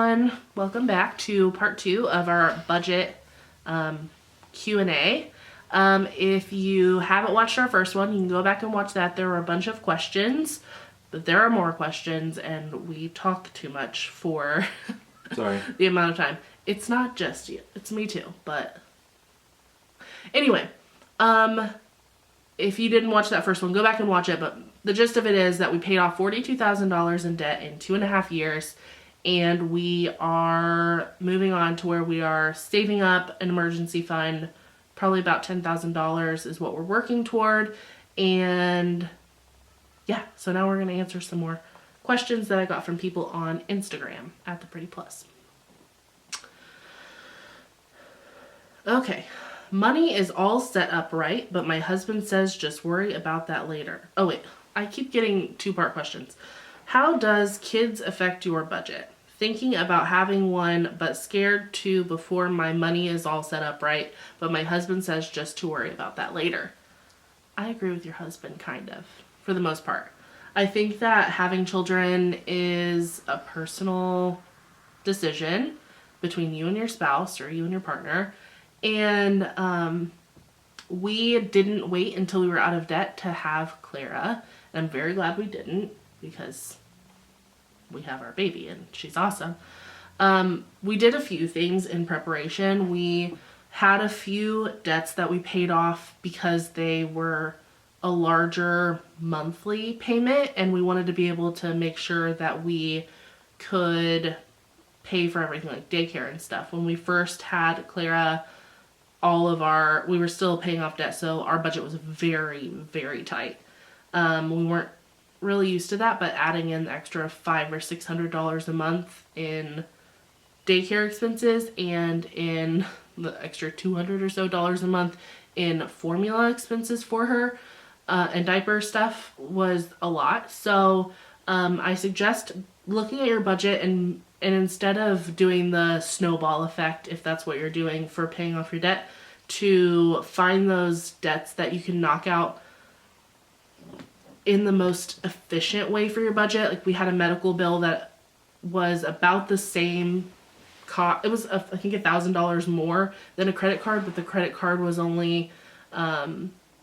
everyone. Welcome back to part 2 of our budget Q&A. If you haven't watched our first one, you can go back and watch that. There were a bunch of questions, but there are more questions, and we talk too much for the amount of time. It's not just you. It's me too, but anyway, if you didn't watch that first one, go back and watch it, but the gist of it is that we paid off $42,000 in debt in 2.5 years, and we are moving on to where we are saving up an emergency fund. Probably about $10,000 is what we're working toward, and yeah, so now we're going to answer some more questions that I got from people on Instagram at The Pretty Plus. Okay. Money is all set up right, but my husband says just worry about that later. Oh wait, I keep getting 2-part questions. How does kids affect your budget? Thinking about having one, but scared to before my money is all set up right, but my husband says just to worry about that later. I agree with your husband, kind of, for the most part. I think that having children is a personal decision between you and your spouse or you and your partner. And we didn't wait until we were out of debt to have Clara. And I'm very glad we didn't, because we have our baby and she's awesome. We did a few things in preparation. We had a few debts that we paid off because they were a larger monthly payment, and we wanted to be able to make sure that we could pay for everything like daycare and stuff. When we first had Clara, we were still paying off debt, so our budget was very, very tight. We weren't really used to that, but adding in the extra $500 or $600 a month in daycare expenses and in the extra $200 or so a month in formula expenses for her and diaper stuff was a lot. So I suggest looking at your budget and instead of doing the snowball effect, if that's what you're doing for paying off your debt, to find those debts that you can knock out in the most efficient way for your budget. Like, we had a medical bill that was about the same cost. It was, I think, $1,000 more than a credit card, but the credit card was only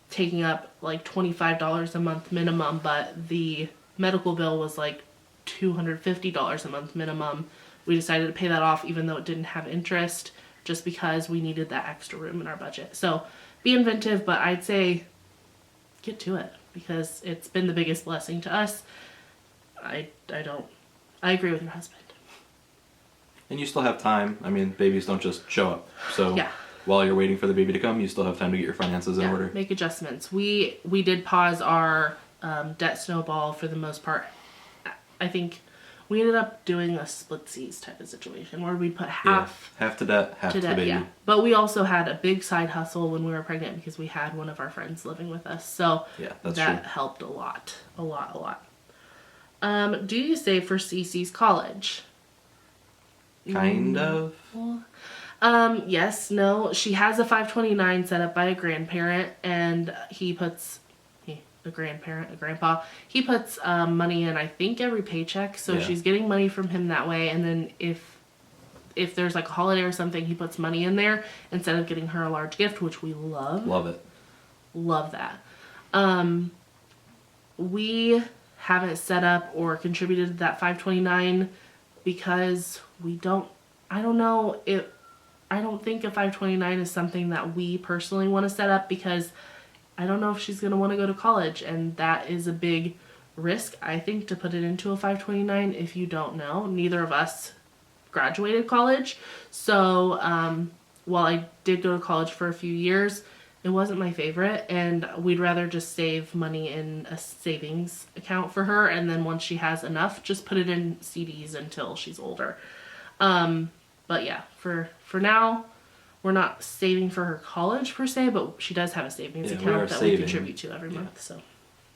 taking up like $25 a month minimum, but the medical bill was like $250 a month minimum. We decided to pay that off even though it didn't have interest, just because we needed that extra room in our budget. So be inventive, but I'd say get to it, because it's been the biggest blessing to us. I agree with your husband. And you still have time. I mean, babies don't just show up. So yeah. While you're waiting for the baby to come, you still have time to get your finances in order. Make adjustments. We did pause our debt snowball for the most part. I think we ended up doing a splitsies type of situation where we put half to debt, half to the baby. Yeah. But we also had a big side hustle when we were pregnant because we had one of our friends living with us. So that helped a lot. Do you save for Cece's college? Kind of. Yes, no. She has a 529 set up by a grandparent, and he puts grandpa, he puts money in, I think, every paycheck. So she's getting money from him that way. And then if there's like a holiday or something, he puts money in there instead of getting her a large gift, which we love. Love it. Love that. We haven't set up or contributed to that 529 because I don't think a 529 is something that we personally want to set up, because I don't know if she's going to want to go to college, and that is a big risk, I think, to put it into a 529. If you don't know, neither of us graduated college, so while I did go to college for a few years, it wasn't my favorite, and we'd rather just save money in a savings account for her, and then once she has enough, just put it in CDs until she's older. But yeah, for now, we're not saving for her college per se, but she does have a savings account that we contribute to every month. So,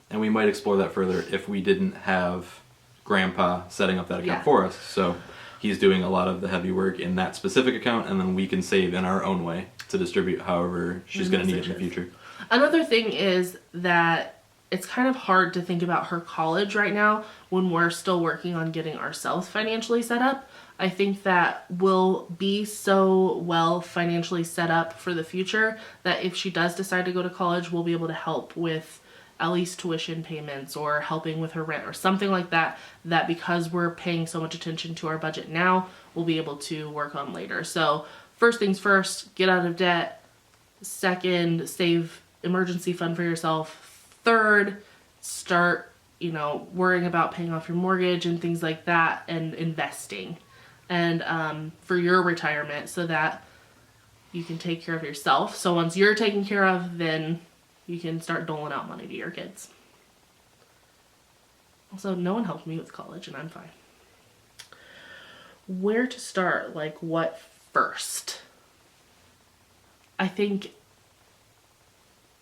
and we might explore that further if we didn't have Grandpa setting up that account for us. So he's doing a lot of the heavy work in that specific account, and then we can save in our own way to distribute however she's going to need it in the future. Another thing is that it's kind of hard to think about her college right now when we're still working on getting ourselves financially set up. I think that we'll be so well financially set up for the future that if she does decide to go to college, we'll be able to help with at least tuition payments or helping with her rent or something like that, that because we're paying so much attention to our budget now, we'll be able to work on later. So first things first, get out of debt. Second, save emergency fund for yourself. Third, start, worrying about paying off your mortgage and things like that and investing. And for your retirement so that you can take care of yourself. So once you're taken care of, then you can start doling out money to your kids. Also, no one helped me with college and I'm fine. Where to start? Like what first? I think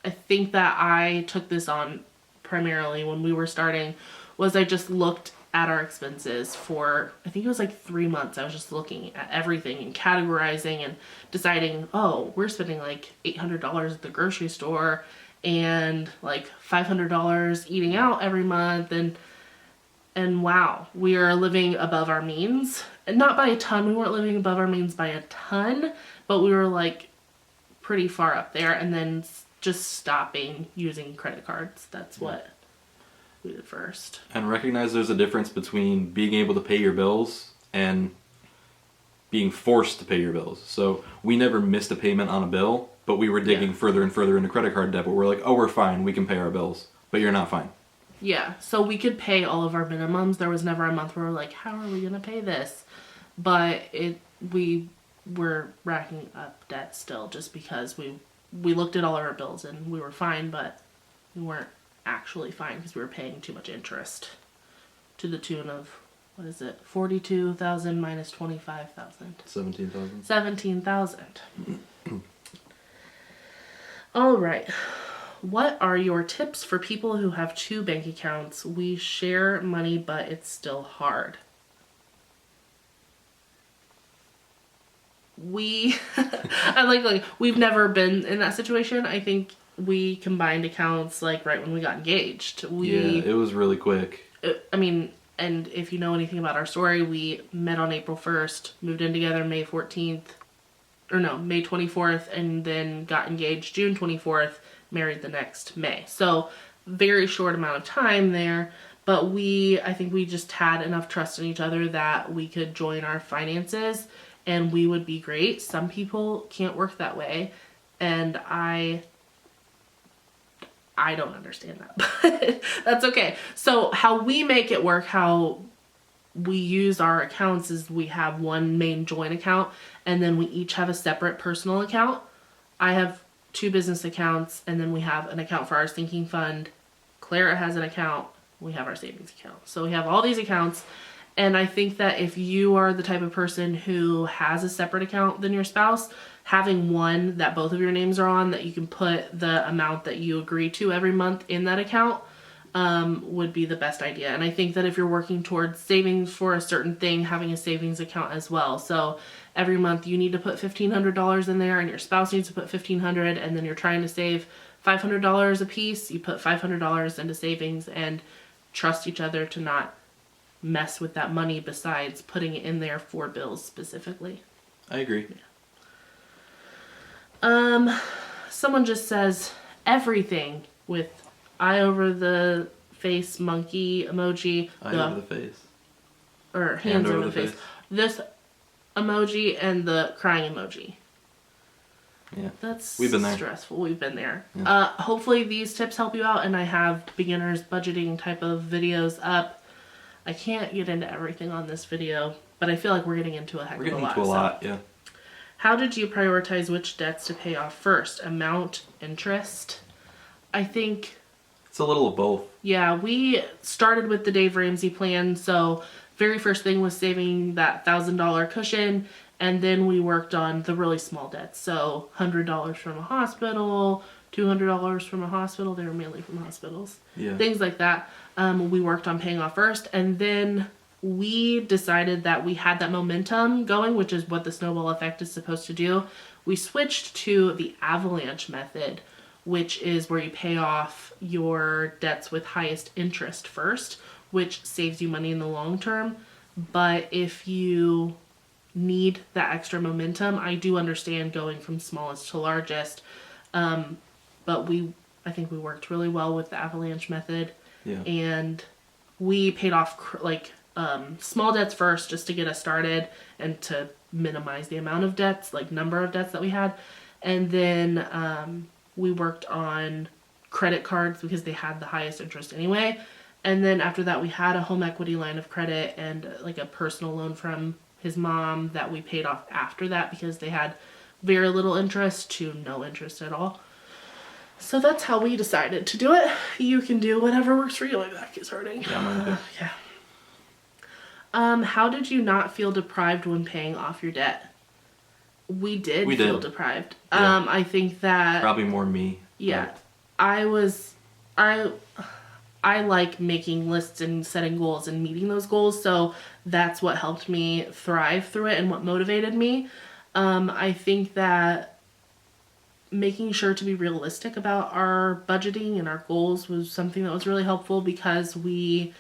that I took this on primarily when we were starting was I just looked at our expenses for, I think it was like 3 months. I was just looking at everything and categorizing and deciding, oh, we're spending like $800 at the grocery store and like $500 eating out every month. And wow, we are living above our means. And not by a ton. We weren't living above our means by a ton, but we were like pretty far up there. And then just stopping using credit cards. That's what we did first. And recognize there's a difference between being able to pay your bills and being forced to pay your bills. So we never missed a payment on a bill, but we were digging further and further into credit card debt. But we're like, oh, we're fine. We can pay our bills. But you're not fine. Yeah. So we could pay all of our minimums. There was never a month where we're like, how are we going to pay this? But we were racking up debt still just because we looked at all of our bills and we were fine, but we weren't actually fine because we were paying too much interest to the tune of, what is it, 42,000 minus 25,000. 17,000. 17,000. All right. What are your tips for people who have 2 bank accounts? We share money, but it's still hard. I like we've never been in that situation. I think we combined accounts like right when we got engaged. It was really quick. And if you know anything about our story, we met on April 1st, moved in together May 24th, and then got engaged June 24th, married the next May. So very short amount of time there, but I think we just had enough trust in each other that we could join our finances and we would be great. Some people can't work that way, and I don't understand that, but that's okay. So how we make it work, how we use our accounts is we have one main joint account and then we each have a separate personal account. I have 2 business accounts and then we have an account for our sinking fund. Clara has an account. We have our savings account. So we have all these accounts. And I think that if you are the type of person who has a separate account than your spouse, having one that both of your names are on that you can put the amount that you agree to every month in that account would be the best idea. And I think that if you're working towards savings for a certain thing, having a savings account as well. So every month you need to put $1,500 in there and your spouse needs to put $1,500, and then you're trying to save $500 a piece. You put $500 into savings and trust each other to not mess with that money besides putting it in there for bills specifically. I agree. Yeah. Someone just says everything with eye over the face monkey emoji. Eye over the face. Or hands over the face. This emoji and the crying emoji. Yeah. We've been there. Stressful. We've been there. Yeah. Hopefully these tips help you out, and I have beginners budgeting type of videos up. I can't get into everything on this video, but I feel like we're getting into a heck of a lot. We're getting into a lot, yeah. How did you prioritize which debts to pay off first? Amount, interest? I think it's a little of both. Yeah, we started with the Dave Ramsey plan. So very first thing was saving that $1,000 cushion. And then we worked on the really small debts. So $100 from a hospital, $200 from a hospital. They were mainly from hospitals. Yeah. Things like that. We worked on paying off first. And then we decided that we had that momentum going, which is what the snowball effect is supposed to do. We switched to the avalanche method, which is where you pay off your debts with highest interest first, which saves you money in the long term. But if you need that extra momentum, I do understand going from smallest to largest. But I think we worked really well with the avalanche method. Yeah. And we paid off small debts first just to get us started and to minimize the amount of debts, like number of debts that we had. And then we worked on credit cards because they had the highest interest anyway. And then after that, we had a home equity line of credit and like a personal loan from his mom that we paid off after that because they had very little interest to no interest at all. So that's how we decided to do it. You can do whatever works for you. My back is hurting. Yeah, mine too. Yeah. How did you not feel deprived when paying off your debt? We did feel deprived. Yeah. I think that Probably more me. Yeah. I like making lists and setting goals and meeting those goals, so that's what helped me thrive through it and what motivated me. I think that making sure to be realistic about our budgeting and our goals was something that was really helpful because we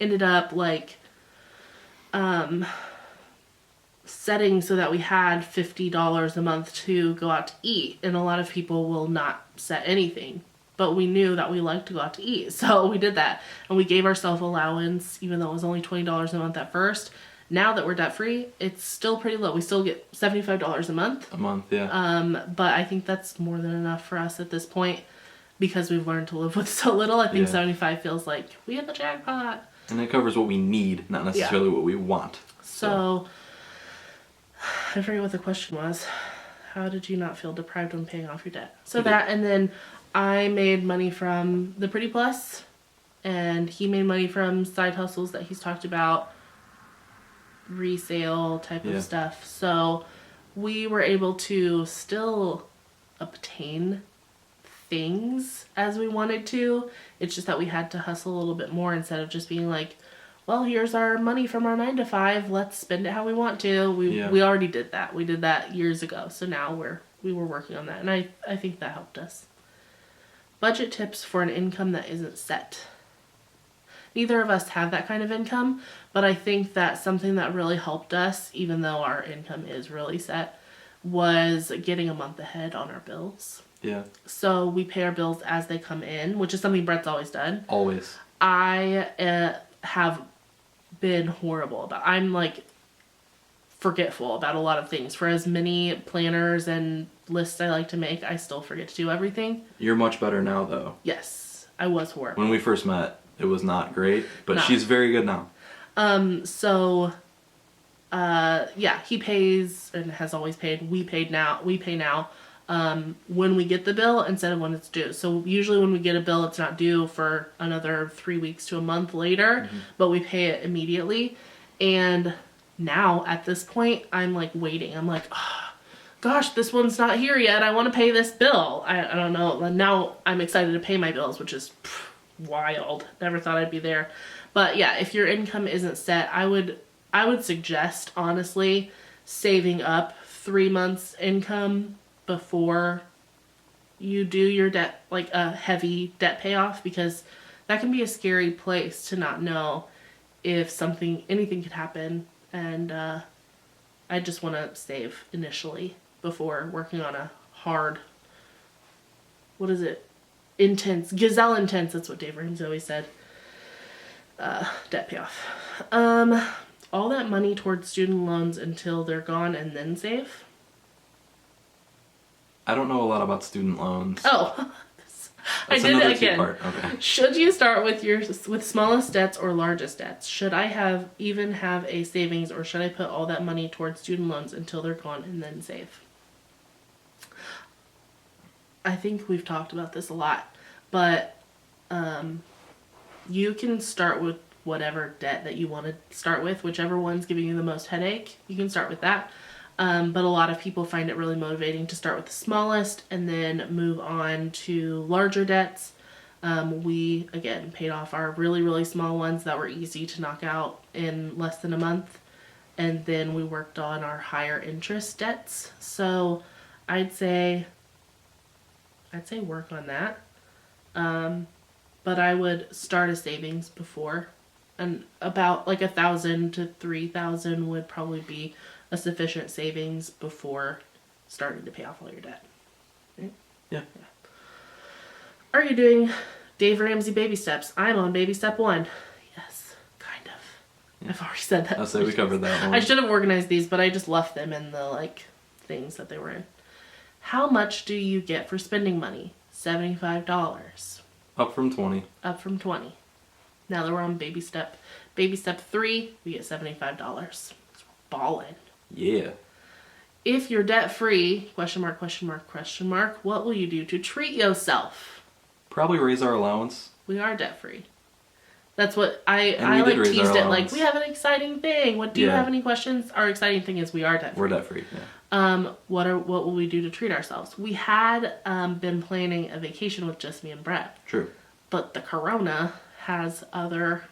ended up setting so that we had $50 a month to go out to eat, and a lot of people will not set anything, but we knew that we liked to go out to eat, so we did that, and we gave ourselves allowance even though it was only $20 a month at first. Now that we're debt free, it's still pretty low. We still get $75 a month. A month, yeah. But I think that's more than enough for us at this point because we've learned to live with so little. I think 75 feels like we hit the jackpot. And it covers what we need, not necessarily what we want. So I forget what the question was. How did you not feel deprived when paying off your debt? So that, and then I made money from the Pretty Plus, and he made money from side hustles that he's talked about, resale type of stuff. So we were able to still obtain things as we wanted to. It's just that we had to hustle a little bit more instead of just being like, well, here's our money from our 9 to 5. Let's spend it how we want to. We already did that. We did that years ago. So now we were working on that. And I think that helped us. Budget tips for an income that isn't set. Neither of us have that kind of income, but I think that something that really helped us, even though our income is really set, was getting a month ahead on our bills. Yeah. So we pay our bills as they come in, which is something Brett's always done. Always. I have been horrible about. I'm like forgetful about a lot of things. For as many planners and lists I like to make, I still forget to do everything. You're much better now, though. Yes, I was horrible. When we first met, it was not great, but she's very good now. He pays and has always paid. We pay now when we get the bill instead of when it's due. So usually when we get a bill, it's not due for another 3 weeks to a month later, but we pay it immediately. And now at this point, I'm like waiting. I'm like, oh, gosh, this one's not here yet. I want to pay this bill. I don't know. Now I'm excited to pay my bills, which is wild. Never thought I'd be there. But yeah, if your income isn't set, I would suggest, honestly, saving up 3 months income before you do your debt, like a heavy debt payoff, because that can be a scary place to not know if anything could happen. And I just want to save initially before working on a hard, intense, gazelle intense, that's what Dave Ramsey always said, debt payoff. All that money towards student loans until they're gone and then save? I don't know a lot about student loans. Oh, I did it again. Okay. Should you start with smallest debts or largest debts? Should I have a savings, or should I put all that money towards student loans until they're gone and then save? I think we've talked about this a lot, but you can start with whatever debt that you want to start with, whichever one's giving you the most headache. You can start with that. But a lot of people find it really motivating to start with the smallest and then move on to larger debts. We, again, paid off our really, really small ones that were easy to knock out in less than a month. And then we worked on our higher interest debts. So I'd say I'd say work on that. But I would start a savings before, and about like 1,000 to 3,000 would probably be a sufficient savings before starting to pay off all your debt. Right? Yeah. Are you doing Dave Ramsey baby steps? I'm on baby step 1. Yes, kind of. Yeah. I've already said that. I'll say we covered that one. I should have organized these, but I just left them in the like things that they were in. How much do you get for spending money? $75. Up from 20. Up from 20. Now that we're on baby step 3, we get $75. So we're balling. Yeah. If you're debt free, question mark, what will you do to treat yourself? Probably raise our allowance. We are debt free. That's what I like teased it. Like, we have an exciting thing. What do you Yeah. have any questions? Our exciting thing is we are debt free. We're debt free. Yeah. What will we do to treat ourselves? We had been planning a vacation with just me and Brett. True. But the corona has other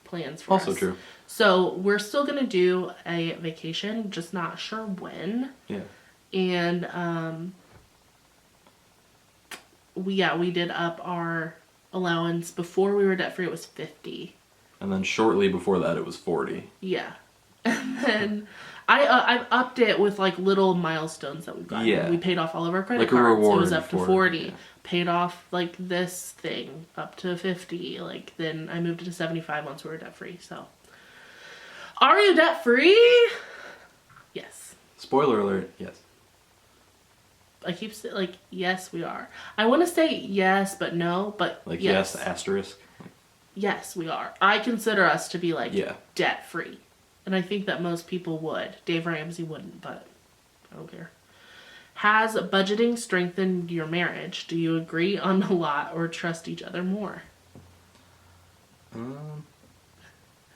plans for us. Also true. So we're still going to do a vacation, just not sure when. Yeah. And we did up our allowance. Before we were debt free, it was 50. And then shortly before that, it was 40. Yeah. And then I've upped it with like little milestones that we've gotten. Yeah. We paid off all of our credit Like a cards. reward It was up to 40. yeah. Paid off like this thing up to 50. Like then I moved it to 75 once we were debt free. So, are you debt free? Yes. Spoiler alert, yes. I keep saying like yes we are. I want to say yes but no, but Like yes, asterisk. yes we are. I consider us to be like Yeah. debt free, and I think that most people would. Dave Ramsey wouldn't, but I don't care. Has budgeting strengthened your marriage? Do you agree on a lot or trust each other more?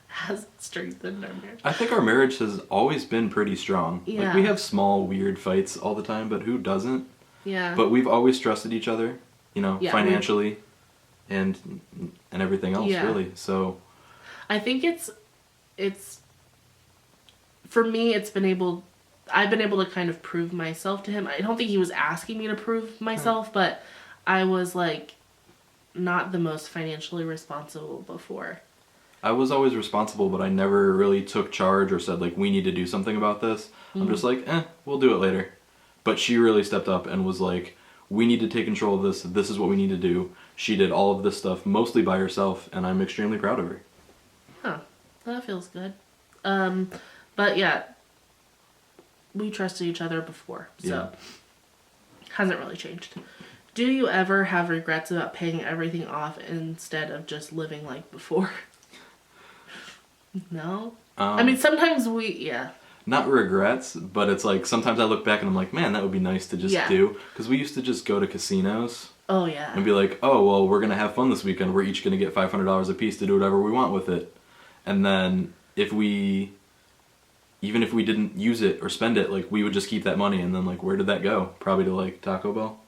Has it strengthened our marriage? I think our marriage has always been pretty strong. Yeah. Like, we have small, weird fights all the time, but who doesn't? Yeah. But we've always trusted each other, Yeah, financially and everything else, Yeah. really. So I think it's for me, I've been able to kind of prove myself to him. I don't think he was asking me to prove myself, but I was like not the most financially responsible before. I was always responsible, but I never really took charge or said, like, we need to do something about this. I'm just like, we'll do it later. But she really stepped up and was like, we need to take control of this. This is what we need to do. She did all of this stuff mostly by herself, and I'm extremely proud of her. Huh. That feels good. But yeah, we trusted each other before, so hasn't really changed. Do you ever have regrets about paying everything off instead of just living like before? No? I mean, sometimes Not regrets, but it's like sometimes I look back and I'm like, man, that would be nice to just do. Because we used to just go to casinos. Oh, yeah. And be like, oh, well, we're going to have fun this weekend. We're each going to get $500 a piece to do whatever we want with it. And then even if we didn't use it or spend it, like, we would just keep that money. And then, like, where did that go? Probably to, like, Taco Bell.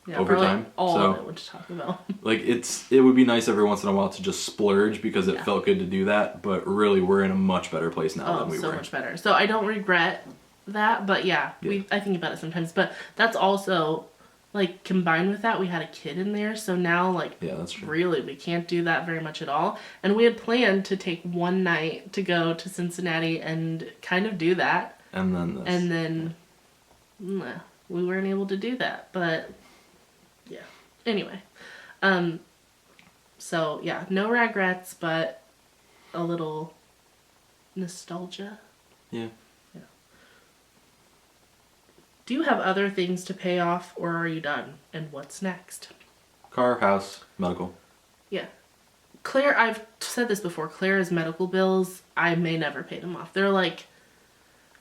Yeah, over time. All So, of it went to Taco Bell. like, it would be nice every once in a while to just splurge because it felt good to do that. But really, we're in a much better place now than we were. So much better. So I don't regret that, but I think about it sometimes. But that's also, like, combined with that, we had a kid in there. So now, like, that's true. Really, we can't do that very much at all. And we had planned to take one night to go to Cincinnati and kind of do that. And then this. And then we weren't able to do that. But yeah. Anyway. So yeah, no regrets, but a little nostalgia. Yeah. Do you have other things to pay off, or are you done? And what's next? Car, house, medical. Yeah. Claire, I've said this before, Claire's medical bills, I may never pay them off. They're like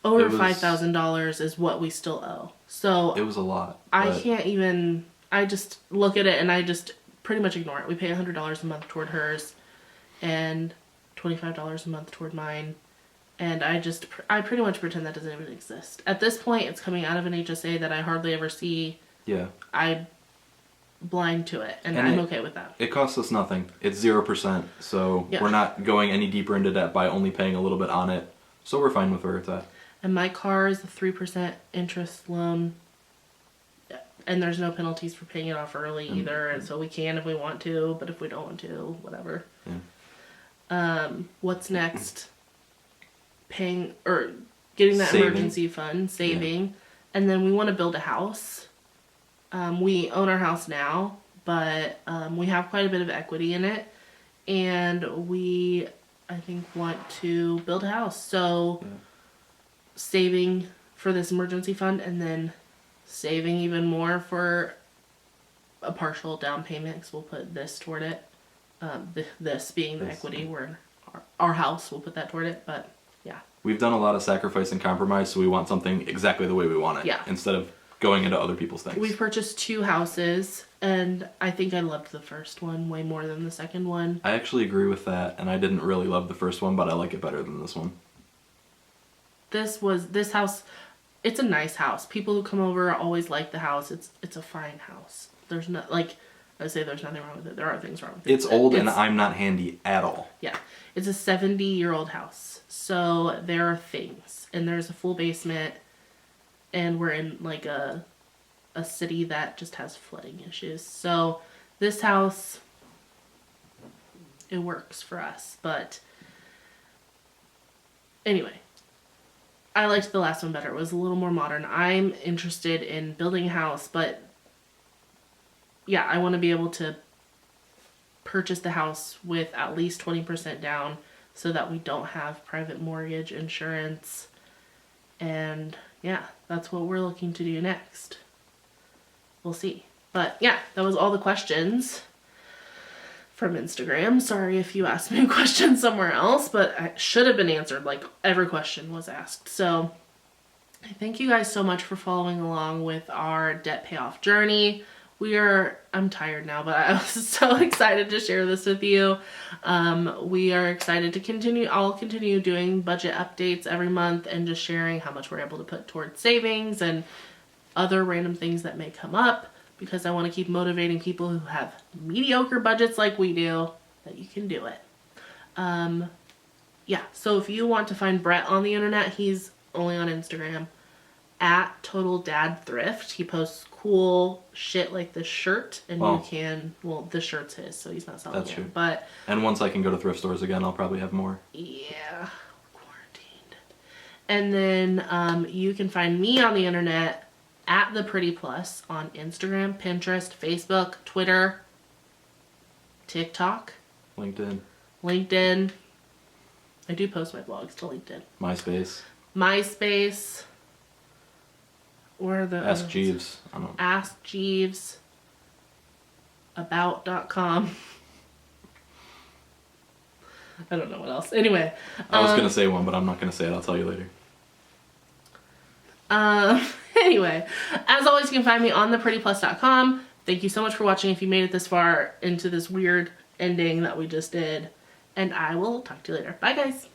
over $5,000 is what we still owe. So it was a lot. I can't even, I just look at it and I just pretty much ignore it. We pay $100 a month toward hers and $25 a month toward mine. And I pretty much pretend that doesn't even exist. At this point, it's coming out of an HSA that I hardly ever see. Yeah. I'm blind to it, and I'm okay with that. It costs us nothing. It's 0%, so we're not going any deeper into debt by only paying a little bit on it. So we're fine with where it's at. And my car is a 3% interest loan. And there's no penalties for paying it off early either. And so we can if we want to, but if we don't want to, whatever. Yeah. What's next? Paying or getting that Saving. emergency fund, saving. And then we want to build a house. We own our house now, but we have quite a bit of equity in it. And we, I think, want to build a house. So saving for this emergency fund and then saving even more for a partial down payment because we'll put this toward it. This being the equity, where our house, we'll put that toward it. But yeah. We've done a lot of sacrifice and compromise, so we want something exactly the way we want it. Yeah. Instead of going into other people's things. We've purchased 2 houses, and I think I loved the first one way more than the second one. I actually agree with that, and I didn't really love the first one, but I like it better than this one. This house, it's a nice house. People who come over always like the house. It's a fine house. There's not, like, I say there's nothing wrong with it. There are things wrong with it. It's old, and I'm not handy at all. Yeah. It's a 70-year-old house. So there are things. And there's a full basement. And we're in, like, a city that just has flooding issues. So this house, it works for us. But anyway, I liked the last one better. It was a little more modern. I'm interested in building a house, but yeah, I want to be able to purchase the house with at least 20% down so that we don't have private mortgage insurance. And yeah, that's what we're looking to do next. We'll see. But yeah, that was all the questions from Instagram. Sorry if you asked me a question somewhere else, but it should have been answered. Like, every question was asked. So thank you guys so much for following along with our debt payoff journey. I'm tired now, but I was so excited to share this with you. We are excited to continue. I'll continue doing budget updates every month and just sharing how much we're able to put towards savings and other random things that may come up, because I want to keep motivating people who have mediocre budgets like we do that you can do it. Yeah, so if you want to find Brett on the internet, he's only on Instagram at Total Dad Thrift. He posts cool shit like this shirt, and you can, well, this shirt's his, so he's not selling it. But and once I can go to thrift stores again, I'll probably have more. Yeah, we're quarantined. And then you can find me on the internet at The Pretty Plus on Instagram, Pinterest, Facebook, Twitter, TikTok, LinkedIn. I do post my blogs to LinkedIn. MySpace. Where are the Ask Jeeves. I don't know. Ask Jeeves. About.com. I don't know what else. Anyway. I was going to say one, but I'm not going to say it. I'll tell you later. Anyway, as always, you can find me on theprettyplus.com. Thank you so much for watching if you made it this far into this weird ending that we just did. And I will talk to you later. Bye, guys.